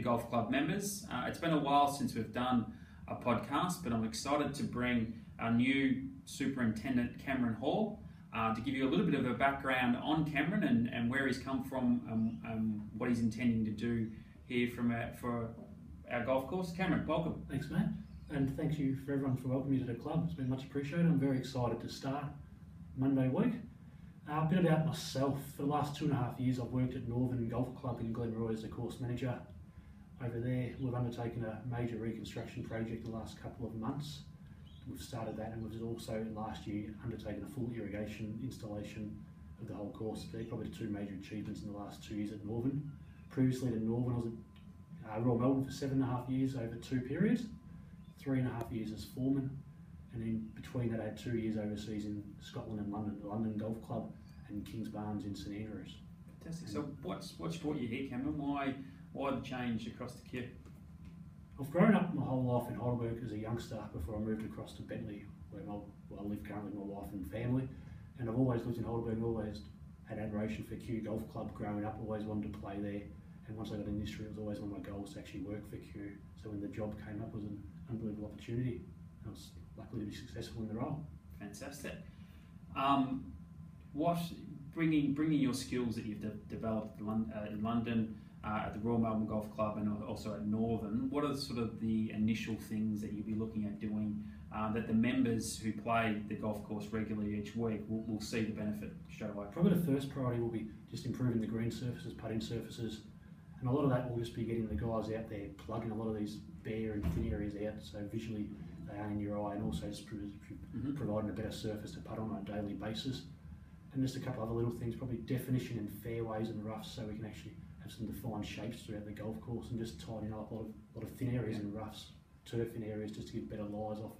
Kew Golf Club members. It's been a while since we've done a podcast, but I'm excited to bring our new Superintendent, Cameron Hall, to give you a little bit of a background on Cameron and where he's come from and what he's intending to do here for our golf course. Cameron, welcome. Thanks, Matt, and thank you for everyone for welcoming me to the club. It's been much appreciated. I'm very excited to start Monday week. A bit about myself. For the last 2.5 years, I've worked at Northern Golf Club in Glenroy as the course manager. Over there, we've undertaken a major reconstruction project the last couple of months. We've started that, and we've also last year undertaken a full irrigation installation of the whole course. They're probably the two major achievements in the last 2 years at Northern. Previously to Northern, I was at Royal Melbourne for 7.5 years over 2 periods, 3.5 years as foreman, and in between that I had 2 years overseas in Scotland and London, the London Golf Club and Kings Barnes in St Andrews. Fantastic. So what's brought you here, Cameron? Why the change across the Kew? I've grown up my whole life in Heidelberg as a youngster before I moved across to Bentley, where I live currently with my wife and family. And I've always lived in Heidelberg, always had admiration for Kew Golf Club growing up, always wanted to play there. And once I got in the industry, it was always one of my goals to actually work for Kew. So when the job came up, it was an unbelievable opportunity. I was lucky to be successful in the role. Fantastic. Bringing your skills that you've developed in London, at the Royal Melbourne Golf Club and also at Northern, what are sort of the initial things that you'll be looking at doing that the members who play the golf course regularly each week will see the benefit straight away? Probably the first priority will be just improving the green surfaces, putting surfaces, and a lot of that will just be getting the guys out there, plugging a lot of these bare and thin areas out so visually they are in your eye, and also just providing a better surface to putt on a daily basis. And just a couple other little things, probably definition in fairways and roughs so we can actually have some defined shapes throughout the golf course, and just tidying up a lot of thin areas and roughs, turf in areas, just to get better lies off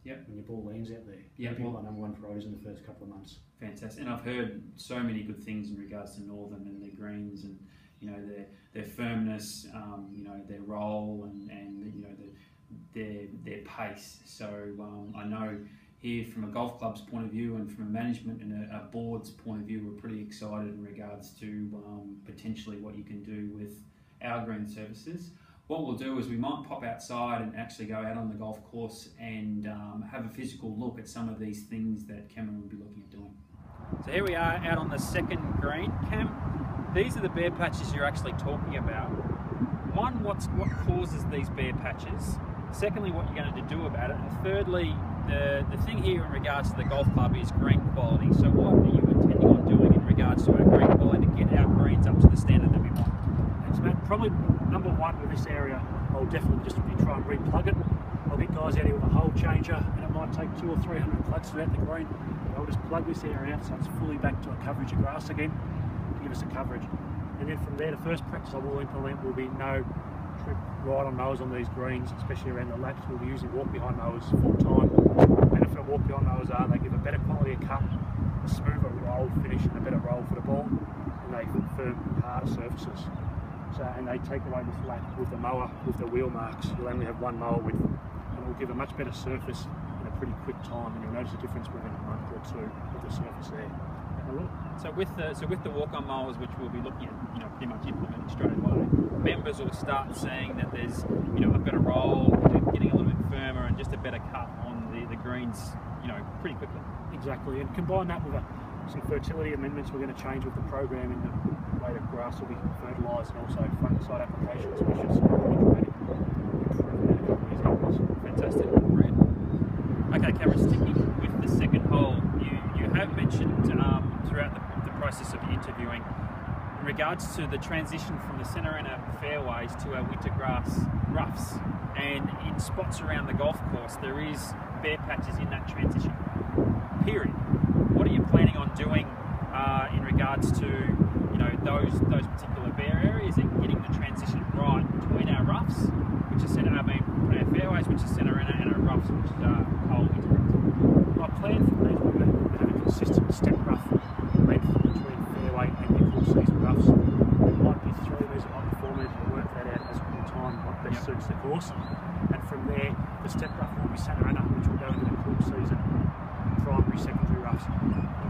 when your ball lands out there. Yeah, that'll be my number one priorities in the first couple of months. Fantastic. And I've heard so many good things in regards to Northern and their greens and their firmness, their roll and their pace. So I know here from a golf club's point of view and from a management and a board's point of view, we're pretty excited in regards to potentially what you can do with our green services. What we'll do is we might pop outside and actually go out on the golf course and have a physical look at some of these things that Cameron will be looking at doing. So here we are out on the second green. Cam, these are the bare patches you're actually talking about. One, what causes these bare patches? Secondly, what you're going to do about it, and thirdly, the thing here in regards to the golf club is green quality. So what are you intending on doing in regards to our green quality to get our greens up to the standard that we want? Thanks, Matt. Probably number one with this area, I'll definitely just be trying to re-plug it. I'll get guys out here with a hole changer, and it might take 200 or 300 plugs throughout the green. I'll just plug this area out so it's fully back to a coverage of grass again to give us a coverage. And then from there, the first practice I will implement will be no trip right on nose on these greens, especially around the laps. We'll be using walk behind nose full time. The benefit of walk behind nose are they give a better quality of cut, a smoother roll finish and a better roll for the ball, and they firm harder surfaces. So, and they take away this lap with the mower, with the wheel marks. You'll only have one mower width, and it will give a much better surface in a pretty quick time, and you'll notice a difference within a month or two with the surface there. So with the walk-on mowers, which we'll be looking at, pretty much implementing straight away, members will start seeing that there's, a better roll, getting a little bit firmer, and just a better cut on the greens, pretty quickly. Exactly, and combine that with some fertility amendments we're going to change with the program in the way the grass will be fertilised, and also front and side applications, which is pretty dramatic improvement in a couple of years onwards. Fantastic, brilliant. Okay, Cameron, sticking with the second hole, you have mentioned throughout the process of interviewing in regards to the transition from the centre and our fairways to our winter grass roughs, and in spots around the golf course there is bare patches in that transition period. What are you planning on doing in regards to those particular bare areas and getting the transition right between our roughs, which is centre, our fairways, which is centre, and our roughs, which are whole winter roughs? My plan for these will be to have a consistent step rough length between fairway and your full season roughs. It might be 3 metres, it might be 4 metres. We'll work that out as in time what best suits the course. And from there, the step rough will be centre and up, which will go into the cool season primary, secondary roughs.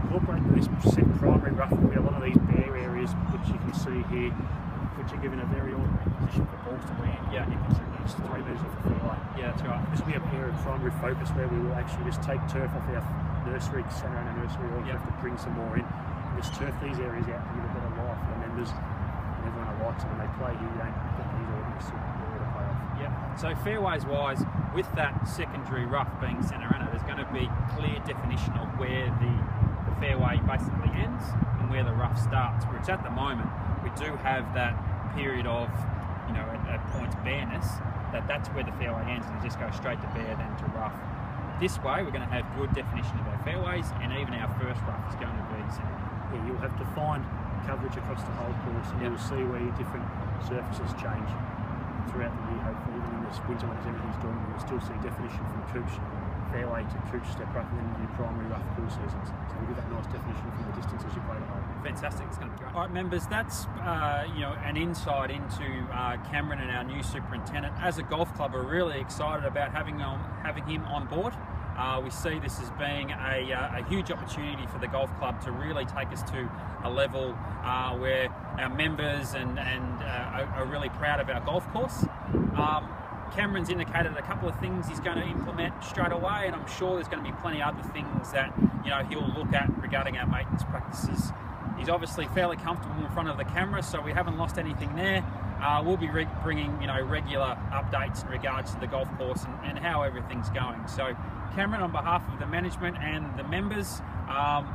Incorporating this set primary rough will be a lot of these bare areas, which you can see here, which are given a very awkward position for balls to land. Yeah. You can see just 3 metres off the fairway. Yeah, that's right. This will be an area of primary focus where we will actually just take turf off our nursery, Santa Ana nursery, or have to bring some more in. And just turf these areas out to give a better life for the members and everyone who likes it. When they play here, you don't get these ordinance area to play off. Yeah. So fairways wise, with that secondary rough being Santa Ana, there's going to be clear definition of where the fairway basically ends and where the rough starts. Which at the moment we do have that period of, you know, at points bareness. That's where the fairway ends, and you just go straight to bare, then to rough. This way, we're going to have good definition of our fairways, and even our first rough is going to be Santa Ana. Yeah, you'll have defined coverage across the whole course, and you'll see where your different surfaces change throughout the year. Hopefully, even in this winter when everything's dormant, you'll still see definition from Cooch fairway to Cooch step rough, and then your primary rough cool seasons. So we'll give that nice definition from the distance as you play the hole. Fantastic, it's going to be great. All right, members, that's you know, an insight into Cameron and our new superintendent. As a golf club, we're really excited about having him on board. We see this as being a huge opportunity for the golf club to really take us to a level where our members and are really proud of our golf course. Cameron's indicated a couple of things he's going to implement straight away, and I'm sure there's going to be plenty of other things that, you know, he'll look at regarding our maintenance practices. He's obviously fairly comfortable in front of the camera, so we haven't lost anything there. We'll be bringing, you know, regular updates in regards to the golf course and how everything's going. So Cameron, on behalf of the management and the members,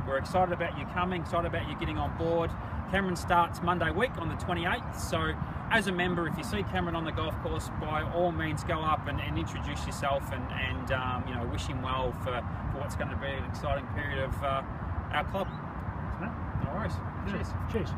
we're excited about you coming, excited about you getting on board. Cameron starts Monday week on the 28th, so as a member, if you see Cameron on the golf course, by all means go up and introduce yourself and you know, wish him well for what's going to be an exciting period of our club. No worries. Cheers. Cheers.